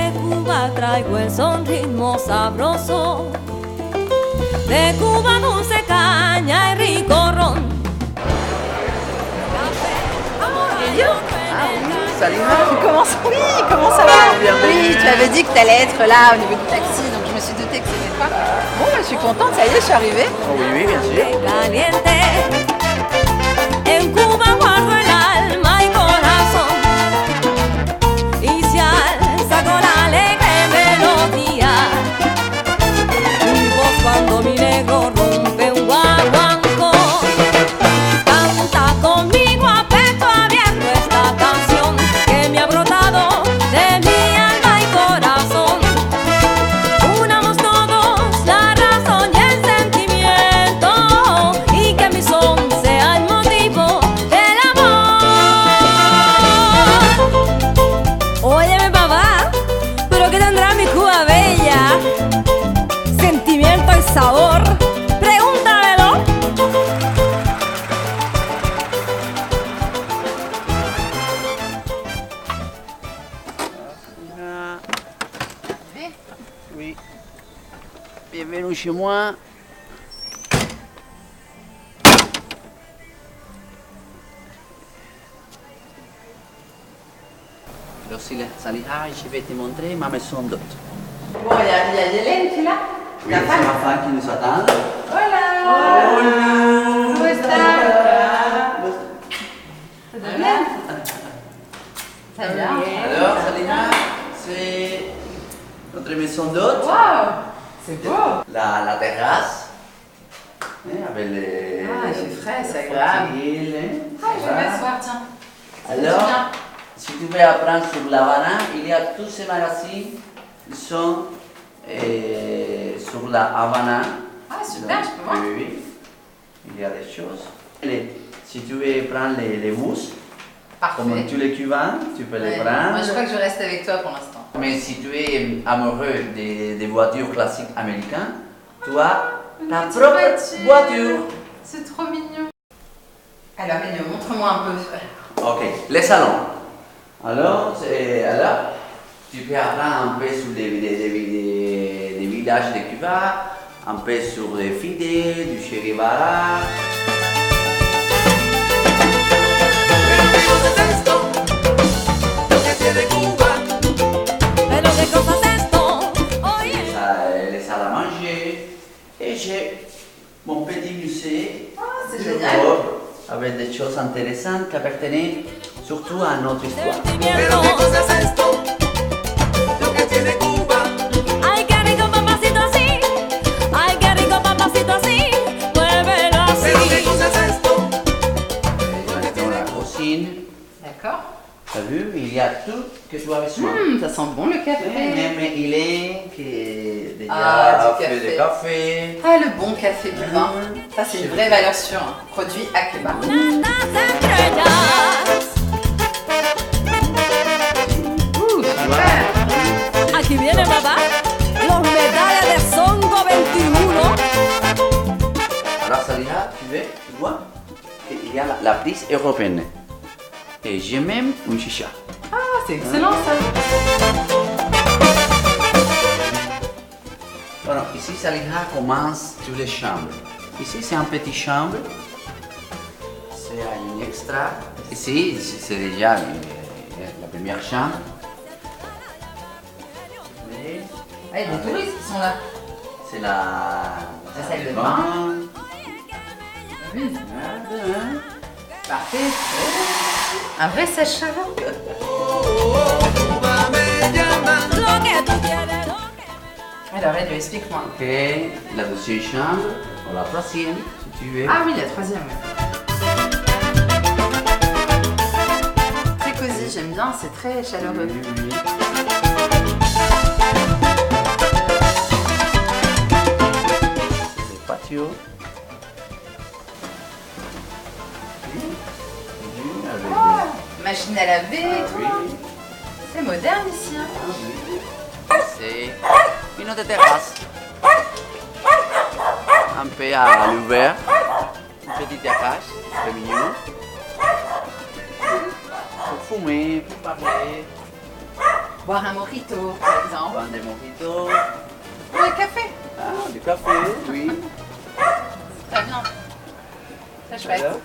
De Cuba traigo el son ritmo sabroso. De Cuba dulce caña y rico ron. Salut. Comment ça va? Oui, tu avais dit que tu allais être là au niveau du taxi, donc je me suis doutée que c'était toi. Bon, bah, je suis contente, ça y est, je suis arrivée. Oh, oui, bien sûr. Caliente. En Cuba guardo el alma y corazón. Y se alza con alegre melodía. Mi voz cuando mi negro rompe un guaguancó. Canta conmigo a pecho abierto esta canción que me ha brotado de mi alma y corazón. Unamos todos la razón y el sentimiento y que mi son sea el motivo del amor. Óyeme papá, pero ¿qué tendrá mi Cuba bella? Sentimiento y sabor, pregúntamelo. Oui. Bienvenue chez moi. Alors, Saliha, je vais te montrer ma maison d'hôte. Bon, il y a Hélène qui est là. Oui, c'est ma femme qui nous attend. Hola! Hola! ¿Cómo estás? ¿Todo bien? Ça va bien? Alors, Saliha, c'est notre maison d'hôte. Waouh! C'est beau! La terrasse. Avec les. Ah, il fait frais, c'est agréable. îles, Ah, je vais m'asseoir, tiens. Alors, bien. si tu veux apprendre sur l'Havana, il y a tous ces magasins qui sont sur la Havana. Ah, super, je peux voir. Oui, oui. Il y a des choses. Si tu veux prendre les mousses, comme Parfait. tous les Cubains, tu peux les Ouais. prendre. Moi, je crois que je reste avec toi pour l'instant. Mais si tu es amoureux des voitures classiques américaines, tu as ta petite propre voiture. C'est trop mignon. Alors, Mignon, montre-moi un peu. Ok, les salons. Alors, tu peux apprendre un peu sur des villages de Cuba, un peu sur les Fidel, du Che Guevara. Pero qué cosa es esto, oye. Les salles à manger. Et j'ai mon petit musée. Ah, c'est de génial. Europe, avec des choses intéressantes qui appartenaient surtout à notre histoire. Sentimiento. Ay, qué rico papacito así. Ay, qué rico papacito así. Muévelo así. Dans la cuisine, D'accord. tu as vu, il y a tout que tu as besoin. Ça sent bon le café. Même il est qui déjà Ah, du fait café. de café. Ah, le bon café cubain. Ça, c'est une vraie valeur sûre. Hein. Produit à Cuba. Las estrellas. Super. Aquí viene papá. Los metales de Songo 21. Alors Saliha, tu vois, il y a la prise européenne. Et j'ai même une chicha. Ah, c'est excellent ça. Voilà, ici Saliha commence toutes les chambres. Ici c'est un petit chambre. C'est une extra. Ici c'est déjà la première chambre. Mais Ah, il y a des touristes qui sont là. c'est la salle de bain. Oui. Hein. Parfait. Un vrai sèche-cheveux. Lo que tú quieres, lo que Alors, Elio, explique-moi. Ok, la deuxième chambre, ou la troisième, si tu veux. Ah oui, la troisième. Très cosy, j'aime bien, c'est très chaleureux. Oui, oui. C'est le patio. Avec Machine à laver et des- tout. oui. hein. C'est moderne ici. Hein. C'est une autre terrasse. Un peu à l'ouvert. Une petite terrasse, très mignon. Pour fumer, pour parler. Boire un mojito, par exemple. Prendre des mojitos. Ou le café. Ah, du café, oui. Très bien. Très chouette. Alors,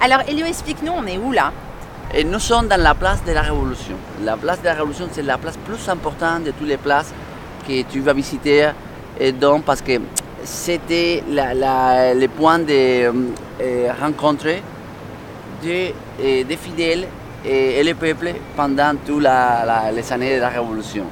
Alors, Elio, explique-nous, on est où là? et nous sommes dans la place de la Révolution. La place de la Révolution, c'est la place plus importante de toutes les places que tu vas visiter. Et donc, parce que c'était le point de rencontre des fidèles et le peuple pendant toutes les années de la Révolution.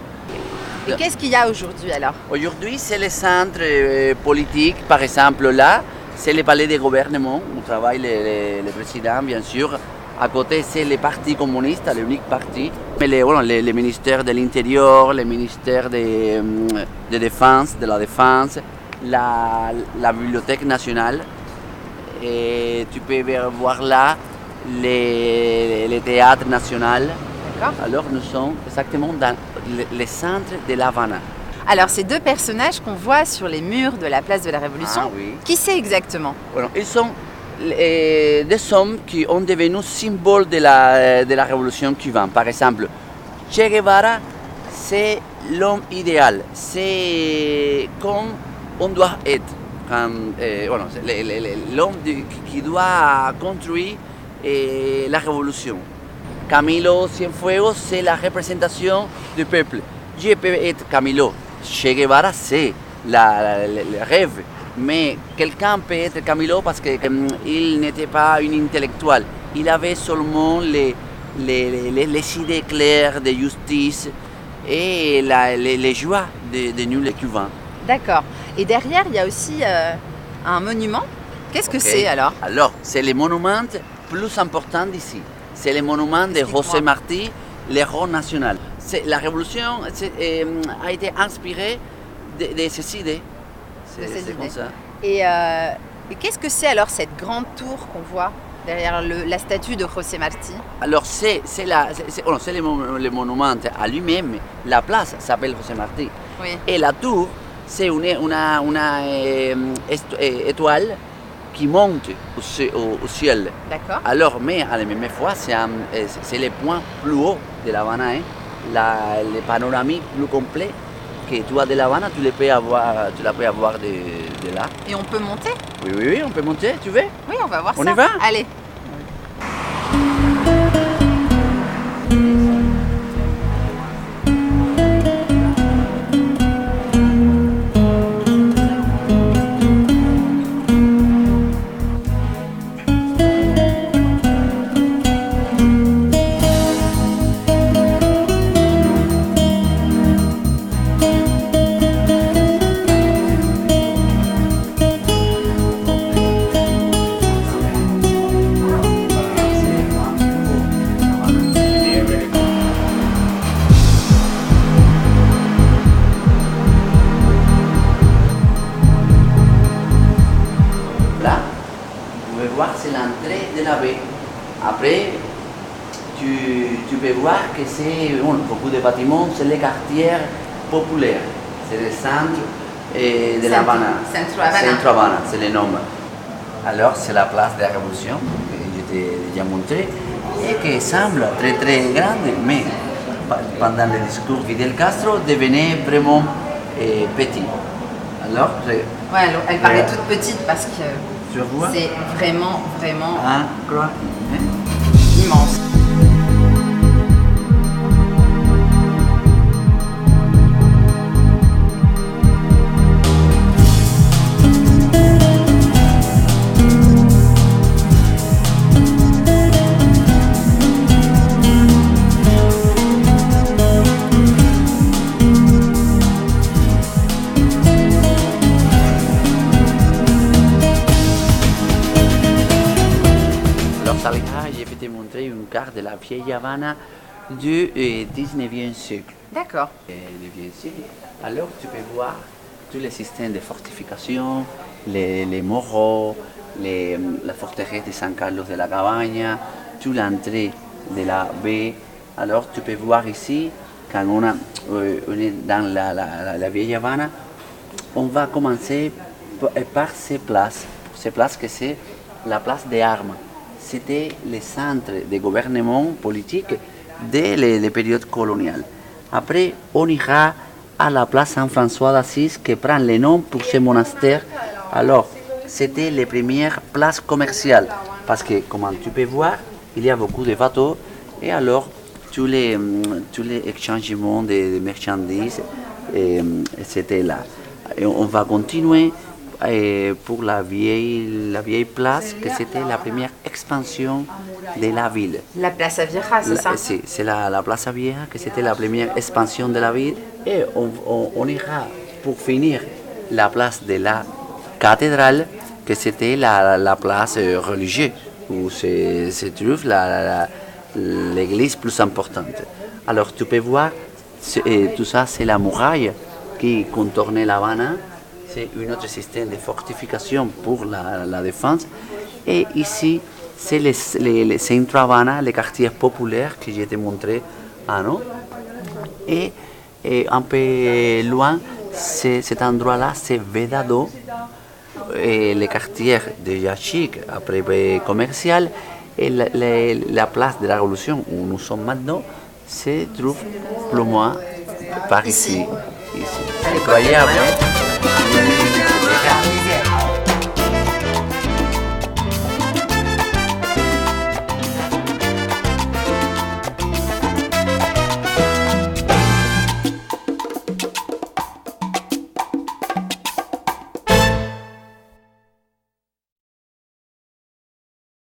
Et qu'est-ce qu'il y a aujourd'hui alors? Aujourd'hui, c'est le centre politique. Par exemple, là, c'est le palais de gouvernement où travaille le président, bien sûr. À côté, c'est le parti communiste, l'unique parti. Mais les ministères de l'Intérieur, les ministères de défense, de la défense, la bibliothèque nationale. Et tu peux voir là le théâtre national. D'accord. Alors, nous sommes exactement dans le centre de La Habana. Alors, ces deux personnages qu'on voit sur les murs de la place de la Révolution, Ah oui. qui c'est exactement? Bueno, ils sont des hommes qui ont devenu symbole de la révolution cubaine. Par exemple, Che Guevara, c'est l'homme idéal. C'est comme on doit être. L'homme qui doit construire la révolution. Camilo Cienfuegos, c'est la représentation du peuple. Je peux être Camilo. Che Guevara, c'est le rêve. Mais quelqu'un peut être Camilo parce qu'il n'était pas un intellectuel. Il avait seulement les idées claires de justice et les joies de nous les Cubains. D'accord. Et derrière, il y a aussi un monument. Qu'est-ce que Ok. c'est alors? Alors, c'est le monument plus important d'ici. C'est le monument de Explique-moi. José Martí, l'héros national. La révolution a été inspirée de ces idées. De ces C'est comme idées. ça. Et qu'est-ce que c'est alors cette grande tour qu'on voit derrière la statue de José Martí? Alors, c'est le monument à lui-même. La place s'appelle José Martí. Oui. Et la tour, c'est une étoile qui monte au ciel. D'accord. Alors, mais à la même fois, c'est le point plus haut de La Habana. Hein. Le panoramique plus complet que tu as de La Habana, tu la peux avoir de là. Et on peut monter? Oui, on peut monter, tu veux? Oui, on va voir On ça. y va? Allez. Là, vous pouvez voir, c'est l'entrée de la baie. Après, tu peux voir que c'est beaucoup de bâtiments, c'est le quartier populaire. C'est le centre de La Habana. Centro Habana. Centro Habana, c'est le nom. Alors, c'est la place de la Révolution, que je t'ai déjà montré, et qui semble très très grande, mais pendant le discours Fidel Castro devenait vraiment petit. Alors, Ouais, elle paraît Ouais. toute petite parce que tu vois c'est vraiment Hein, quoi immense. Alors, ça, je vais te montrer une carte de la vieille Havana du 19e siècle. D'accord. Alors, tu peux voir tous les systèmes de fortification, les morros, la forteresse de San Carlos de la Cabaña, toute l'entrée de la baie Alors tu peux voir ici, quand on est dans la vieille Havana, on va commencer par ces places. Ces places que c'est la place des armes. C'était le centre de gouvernement politique dès les périodes coloniales. Après, on ira à la place Saint-François d'Assise qui prend le nom pour ce monastère. Alors, c'était les premières places commerciales parce que, comme tu peux voir, il y a beaucoup de bateaux et alors tous les échangements de marchandises, c'était là. Et on va continuer pour la vieille place, que c'était la première expansion de la ville. La Plaza Vieja, c'est ça? C'est la Plaza Vieja, que c'était la première expansion de la ville. Et on ira pour finir la place de la cathédrale, que c'était la place religieuse, où se trouve l'église plus importante. Alors tu peux voir, tout ça c'est la muraille qui contournait la Havana. C'est un autre système de fortification pour la défense. Et ici, c'est le centre Havana, les quartiers populaires que je t'ai montré avant. Et un peu loin, cet endroit-là, c'est Vedado. Et les quartiers déjà chic, après commercial. Et la place de la Révolution, où nous sommes maintenant, se trouve plus loin par ici. Incroyable, hein?